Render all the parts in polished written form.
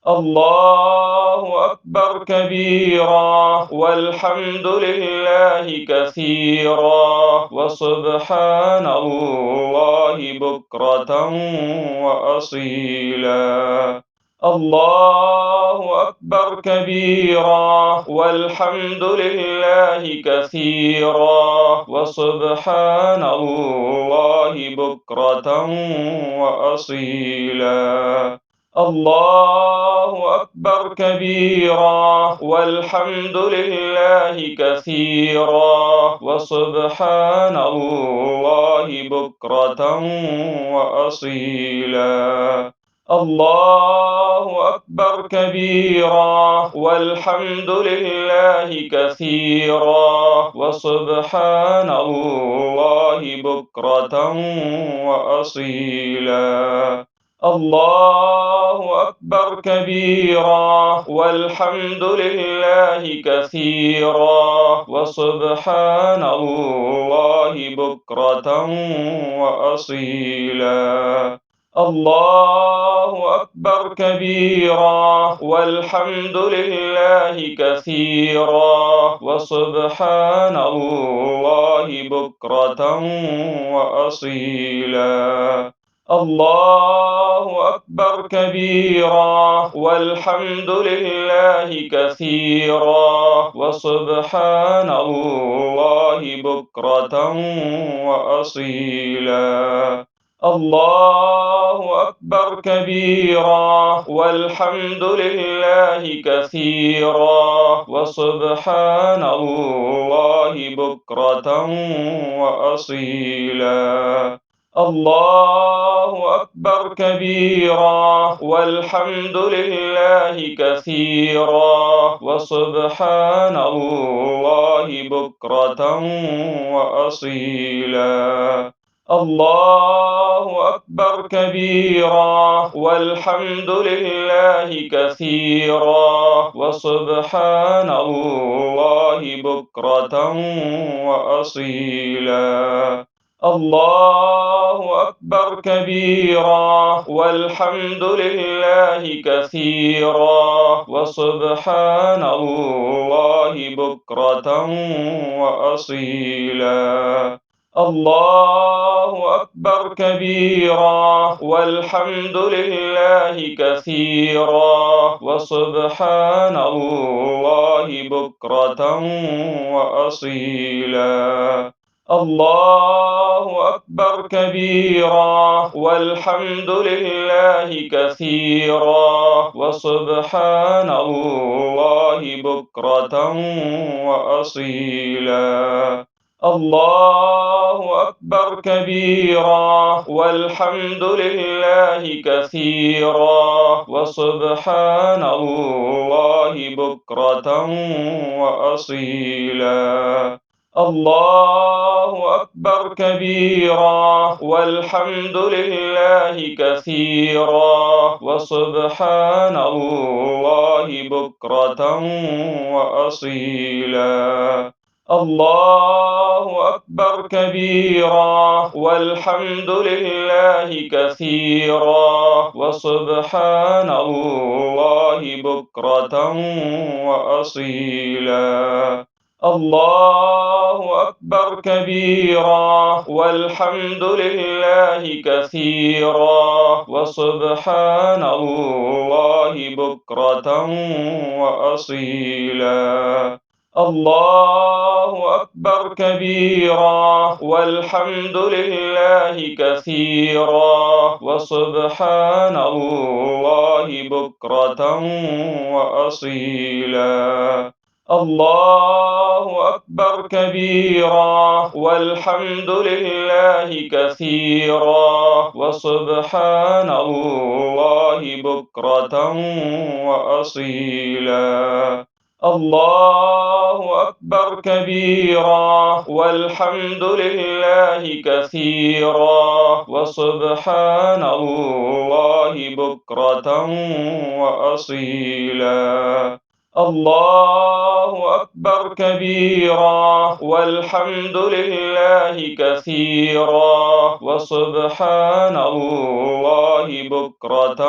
الله أكبر كبيرا والحمد لله كثيرا وسبحان الله بكرة وأصيلا. الله أكبر كبيرا والحمد لله كثيرا وسبحان الله بكرة وأصيلا. الله أكبر كبيرا والحمد لله كثيرا وسبحان الله بكرة وأصيلا. الله أكبر كبيرا والحمد لله كثيرا وسبحان الله بكرة وأصيلا. الله أكبر كبيرا والحمد لله كثيرا وسبحان الله بكرة وأصيلا. الله أكبر كبيرا والحمد لله كثيرا وسبحان الله بكرة وأصيلا. الله أكبر كبيرا والحمد لله كثيرا وسبحان الله بكرة وأصيلا. الله أكبر كبيرا والحمد لله كثيرا وسبحان الله بكرة وأصيلا. الله أكبر كبيرا والحمد لله كثيرا وسبحان الله بكرة وأصيلا. الله أكبر كبيرا والحمد لله كثيرا وسبحان الله بكرة وأصيلا. الله أكبر كبيرا والحمد لله كثيرا وسبحان الله بكرة وأصيلا. الله أكبر كبيرا والحمد لله كثيرا وسبحان الله بكرة وأصيلا. الله أكبر كبيرا والحمد لله كثيرا وسبحان الله بكرة وأصيلا. الله أكبر كبيرا والحمد لله كثيرا وسبحان الله بكرة وأصيلا. الله أكبر كبيرا والحمد لله كثيرا وسبحان الله بكرة وأصيلا. الله أكبر كبيرا والحمد لله كثيرا وسبحان الله بكرة وأصيلا. الله أكبر كبيرا والحمد لله كثيرا وسبحان الله بكرة وأصيلا. الله أكبر كبيرا والحمد لله كثيرا وسبحان الله بكرة وأصيلا. الله أكبر كبيرا والحمد لله كثيرا وسبحان الله بكرة وأصيلا. الله أكبر كبيرا والحمد لله كثيرا وسبحان الله بكرة وأصيلا. الله أكبر كبيرا والحمد لله كثيرا وسبحان الله بكرة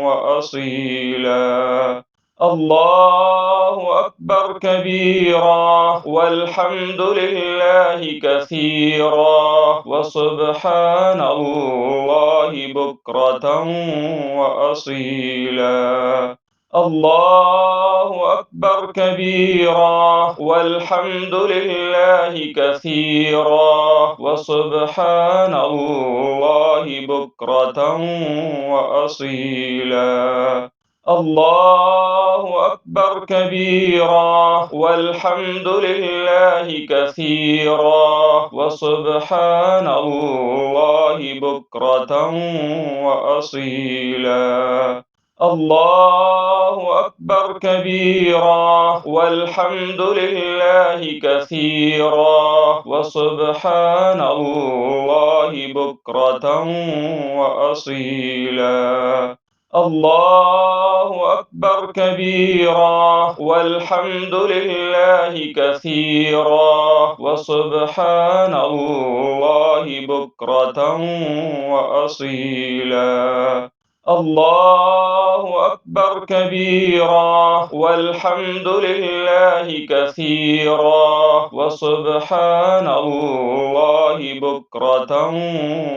وأصيلا الله أكبر كبيرا والحمد لله كثيرا وسبحان الله بكرة وأصيلا الله أكبر كبيرا والحمد لله كثيرا وسبحان الله بكرة وأصيلا الله أكبر كبيرا والحمد لله كثيرا وسبحان الله بكرة وأصيلا الله أكبر كبيرا والحمد لله كثيرا وسبحان الله بكرة وأصيلا الله أكبر كبيرا والحمد لله كثيرا وسبحان الله بكرة وأصيلا الله أكبر كبيرا والحمد لله كثيرا وسبحان الله بكرة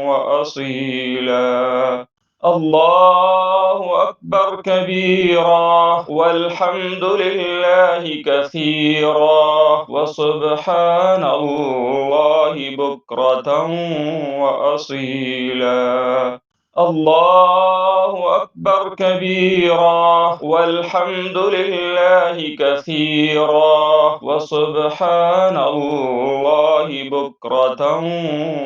وأصيلا الله أكبر كبيرا والحمد لله كثيرا وسبحان الله بكرة وأصيلا الله أكبر كبيرا والحمد لله كثيرا وسبحان الله بكرة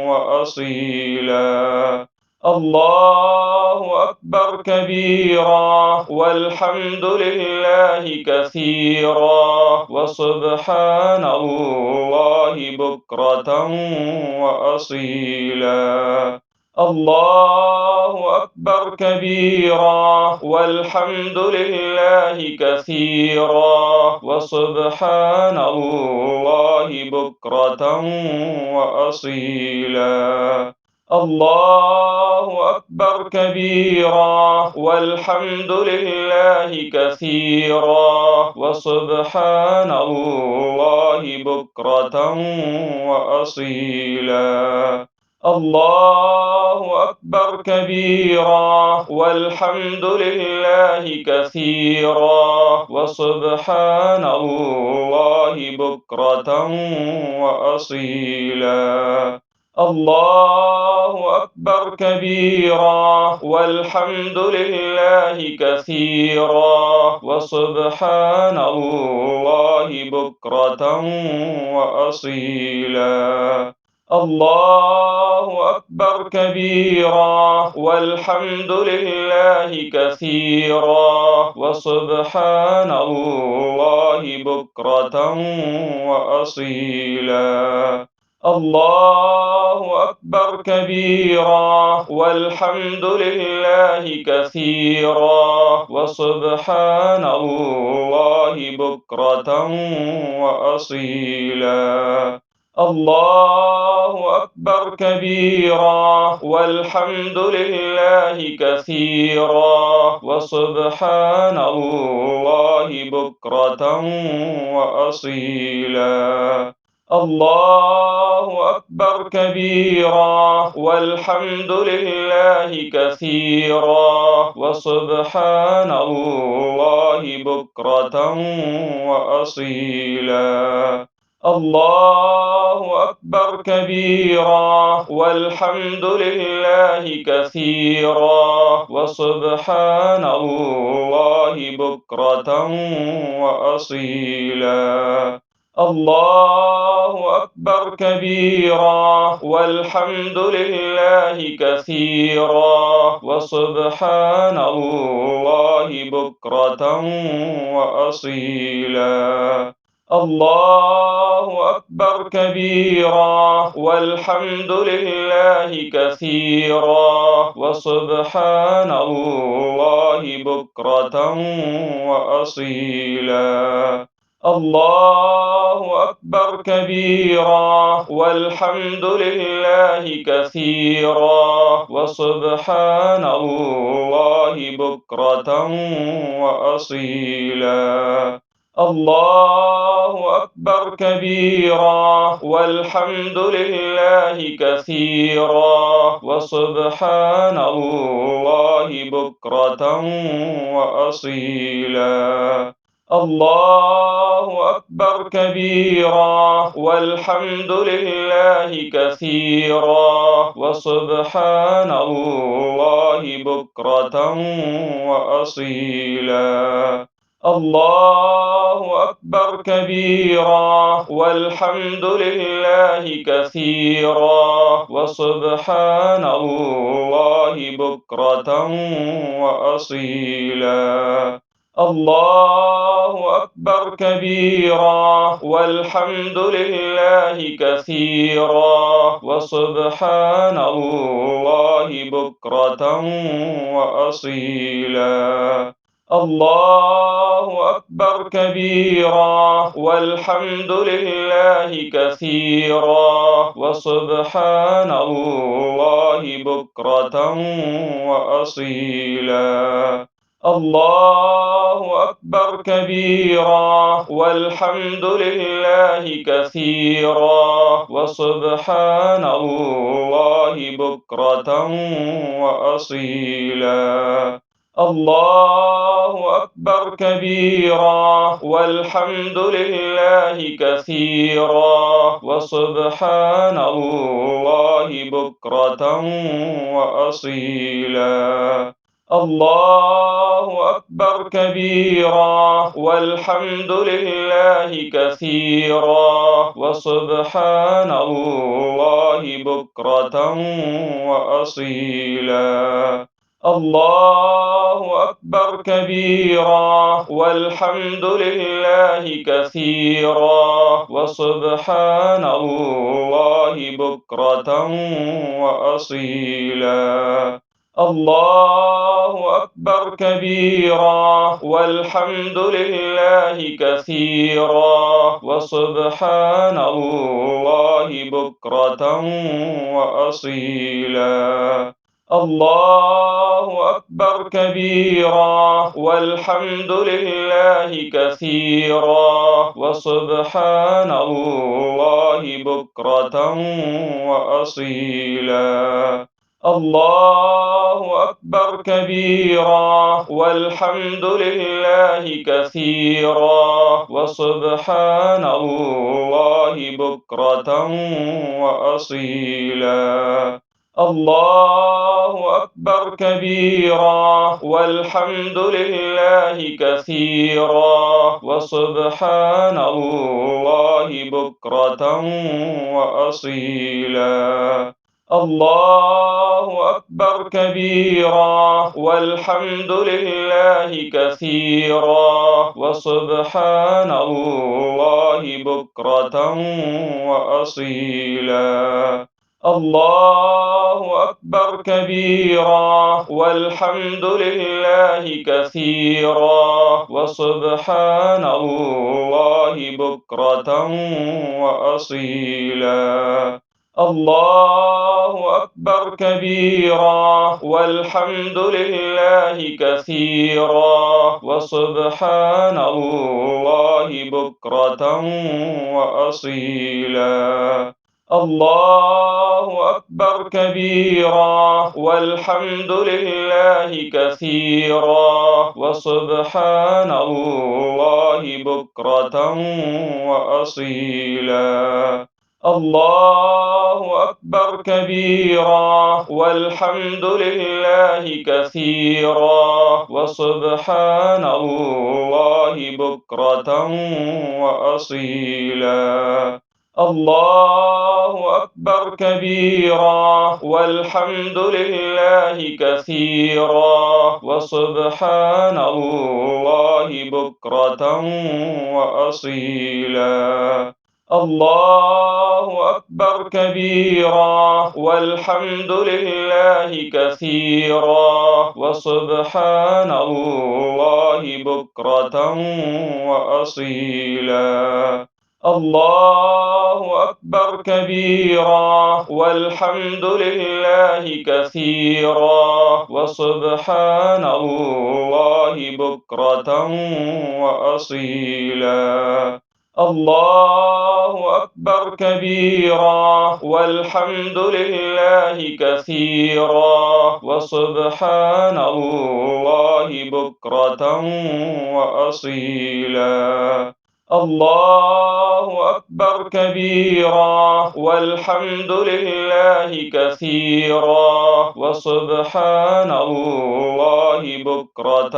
وأصيلا الله أكبر كبيرا والحمد لله كثيرا وسبحان الله بكرة وأصيلا الله أكبر كبيرا والحمد لله كثيرا وسبحان الله بكرة وأصيلا الله أكبر كبيرا والحمد لله كثيرا وسبحان الله بكرة وأصيلا الله أكبر كبيرا والحمد لله كثيرا وسبحان الله بكرة وأصيلا الله أكبر كبيرا والحمد لله كثيرا وسبحان الله بكرة وأصيلا الله أكبر كبيرا والحمد لله كثيرا وسبحان الله بكرة وأصيلا الله أكبر كبيرا والحمد لله كثيرا وسبحان الله بكرة وأصيلا الله أكبر كبيرا والحمد لله كثيرا وسبحان الله بكرة وأصيلا الله أكبر كبيرا والحمد لله كثيرا وسبحان الله بكرة وأصيلا الله أكبر كبيرا والحمد لله كثيرا وسبحان الله بكرة وأصيلا الله أكبر كبيرا والحمد لله كثيرا وسبحان الله بكرة وأصيلا الله الله أكبر كبيرا والحمد لله كثيرا وسبحان الله بكرة وأصيلا الله أكبر كبيرا والحمد لله كثيرا وسبحان الله بكرة وأصيلا الله أكبر كبيرا والحمد لله كثيرا وسبحان الله بكرة وأصيلا الله أكبر كبيرا والحمد لله كثيرا وسبحان الله بكرة وأصيلا الله أكبر كبيرا والحمد لله كثيرا وسبحان الله بكرة وأصيلا الله أكبر كبيرا والحمد لله كثيرا وسبحان الله بكرة وأصيلا الله أكبر كبيرا والحمد لله كثيرا وسبحان الله بكرة وأصيلا الله أكبر كبيرا والحمد لله كثيرا وسبحان الله بكرة وأصيلا الله أكبر كبيرا والحمد لله كثيرا وسبحان الله بكرة وأصيلا الله أكبر كبيرا والحمد لله كثيرا وسبحان الله بكرة وأصيلا الله أكبر كبيرا والحمد لله كثيرا وسبحان الله بكرة وأصيلا الله أكبر كبيرا والحمد لله كثيرا وسبحان الله بكرة وأصيلا الله أكبر كبيرا والحمد لله كثيرا وسبحان الله بكرة وأصيلا الله أكبر كبيرا والحمد لله كثيرا وسبحان الله بكرة وأصيلا الله أكبر كبيرا والحمد لله كثيرا وسبحان الله بكرة وأصيلا الله أكبر كبيرا والحمد لله كثيرا وسبحان الله بكرة وأصيلا الله أكبر كبيرا والحمد لله كثيرا وسبحان الله بكرة وأصيلا الله أكبر كبيرا والحمد لله كثيرا وسبحان الله بكرة وأصيلا الله أكبر كبيرا والحمد لله كثيرا وسبحان الله بكرة وأصيلا الله أكبر كبيرا والحمد لله كثيرا وسبحان الله بكرة وأصيلا الله أكبر كبيرا والحمد لله كثيرا وسبحان الله بكرة وأصيلا الله أكبر كبيرا والحمد لله كثيرا وسبحان الله بكرة وأصيلا الله أكبر كبيرا والحمد لله كثيرا وسبحان الله بكرة وأصيلا الله أكبر كبيرا والحمد لله كثيرا وسبحان الله بكرة وأصيلا الله أكبر كبيرا والحمد لله كثيرا وسبحان الله بكرة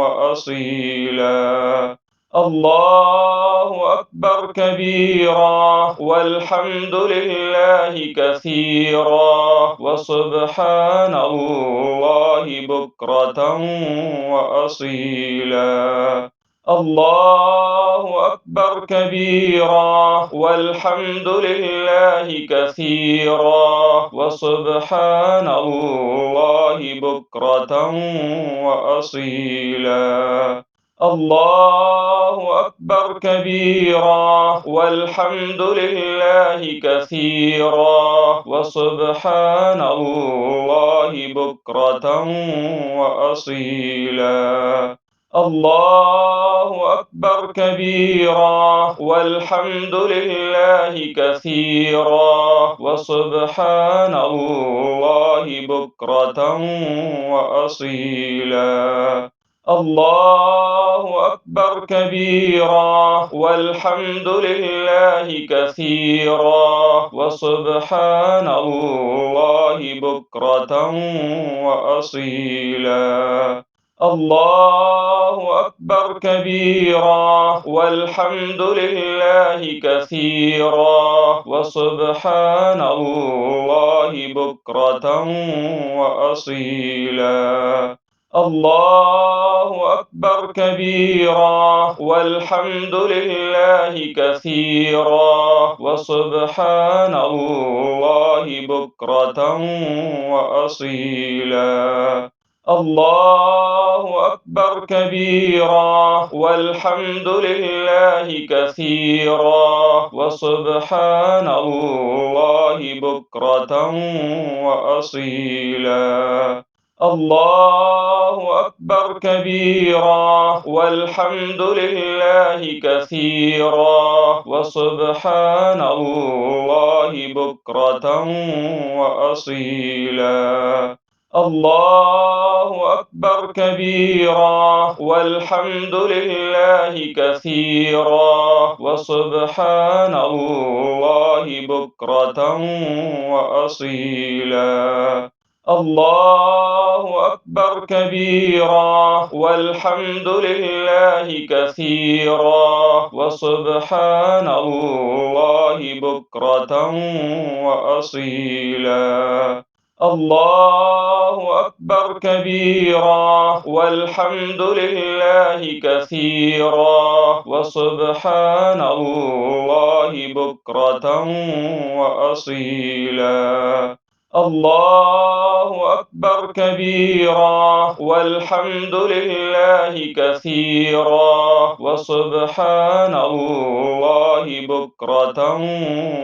وأصيلا الله أكبر كبيرا والحمد لله كثيرا وسبحان الله بكرة وأصيلا الله أكبر كبيرا والحمد لله كثيرا وسبحان الله بكرة وأصيلا الله أكبر كبيرا والحمد لله كثيرا وسبحان الله بكرة وأصيلا الله أكبر كبيرا والحمد لله كثيرا وسبحان الله بكرة وأصيلا الله أكبر كبيرا والحمد لله كثيرا وسبحان الله بكرة وأصيلا الله أكبر كبيرا والحمد لله كثيرا وسبحان الله بكرة وأصيلا الله أكبر كبيرا والحمد لله كثيرا وسبحان الله بكرة وأصيلا الله أكبر كبيرا والحمد لله كثيرا وسبحان الله بكرة وأصيلا الله أكبر كبيرا والحمد لله كثيرا وسبحان الله بكرة وأصيلا الله أكبر كبيرا والحمد لله كثيرا وسبحان الله بكرة وأصيلا الله أكبر كبيرا والحمد لله كثيرا وسبحان الله بكرة وأصيلا الله أكبر كبيرا والحمد لله كثيرا وسبحان الله بكرة وأصيلا الله أكبر كبيرا والحمد لله كثيرا وسبحان الله بكرة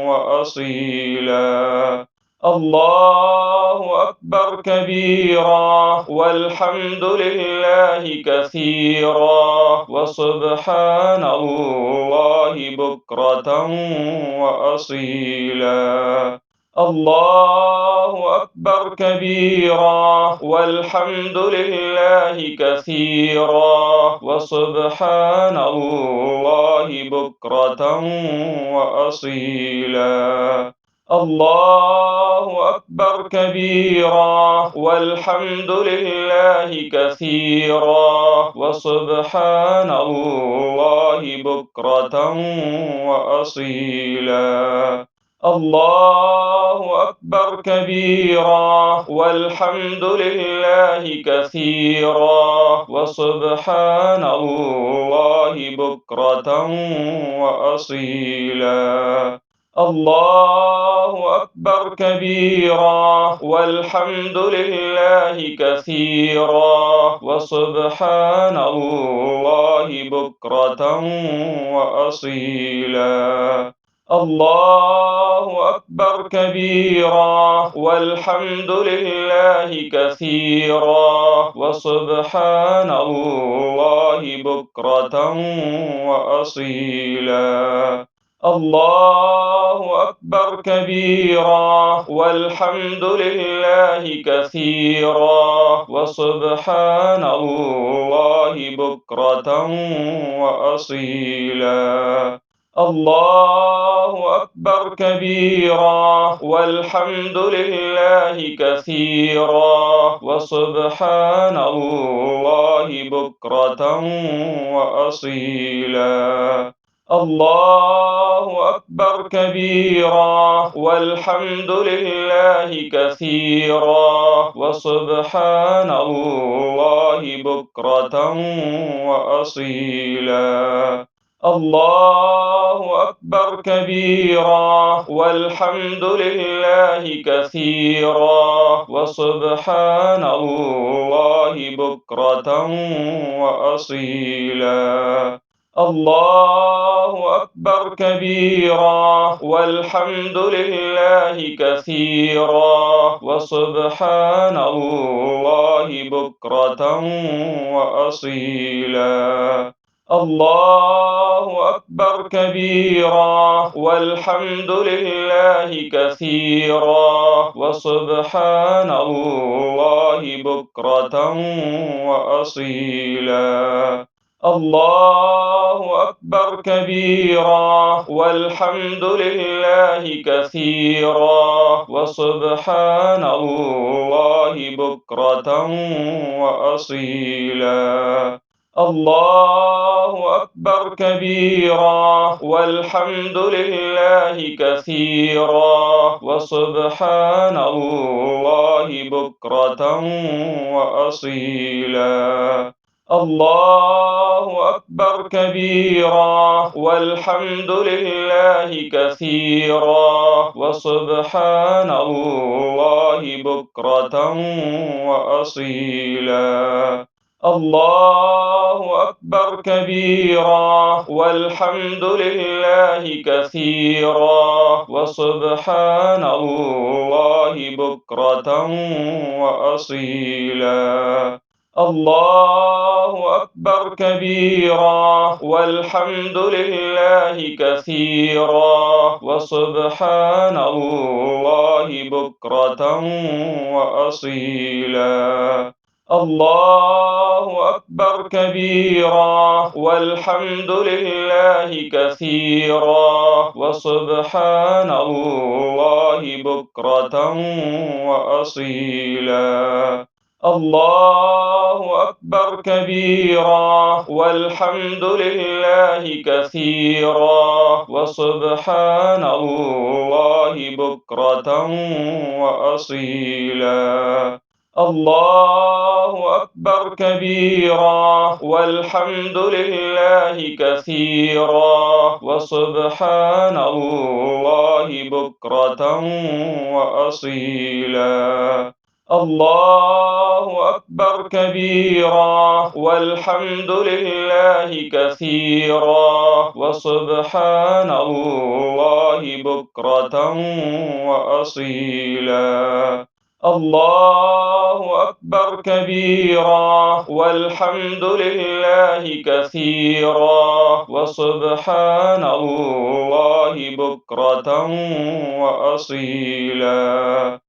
وأصيلا الله أكبر كبيرا والحمد لله كثيرا وسبحان الله بكرة وأصيلا الله أكبر كبيرا والحمد لله كثيرا وسبحان الله بكرة وأصيلا الله أكبر كبيرا والحمد لله كثيرا وسبحان الله بكرة وأصيلا الله أكبر كبيرا والحمد لله كثيرا وسبحان الله بكرة وأصيلا. الله أكبر كبيرا والحمد لله كثيرا وسبحان الله بكرة وأصيلا. الله أكبر كبيرا والحمد لله كثيرا وسبحان الله بكرة وأصيلا. الله أكبر كبيرا والحمد لله كثيرا وسبحان الله بكرة وأصيلا. الله أكبر كبيرا والحمد لله كثيرا وسبحان الله بكرة وأصيلا. الله أكبر كبيرا والحمد لله كثيرا وسبحان الله بكرة وأصيلا. الله أكبر كبيرا والحمد لله كثيرا وسبحان الله بكرة وأصيلا. الله أكبر كبيرا والحمد لله كثيرا وسبحان الله بكرة وأصيلا. الله أكبر كبيرا والحمد لله كثيرا وسبحان الله بكرة وأصيلا. الله أكبر كبيرا والحمد لله كثيرا وسبحان الله بكرة وأصيلا. الله أكبر كبيرا والحمد لله كثيرا وسبحان الله بكرة وأصيلا. الله أكبر كبيرا والحمد لله كثيرا وسبحان الله بكرة وأصيلا. الله أكبر كبيرا والحمد لله كثيرا وسبحان الله بكرة وأصيلا. الله أكبر كبيرا والحمد لله كثيرا وسبحان الله بكرة وأصيلا. الله أكبر كبيرا والحمد لله كثيرا وسبحان الله بكرة وأصيلا. الله أكبر كبيرا والحمد لله كثيرا وسبحان الله بكرة وأصيلا. الله أكبر كبيرا والحمد لله كثيرا وسبحان الله بكرة وأصيلا. الله أكبر كبيرا والحمد لله كثيرا وسبحان الله بكرة وأصيلا. الله أكبر كبيرا والحمد لله كثيرا وسبحان الله بكرة وأصيلا.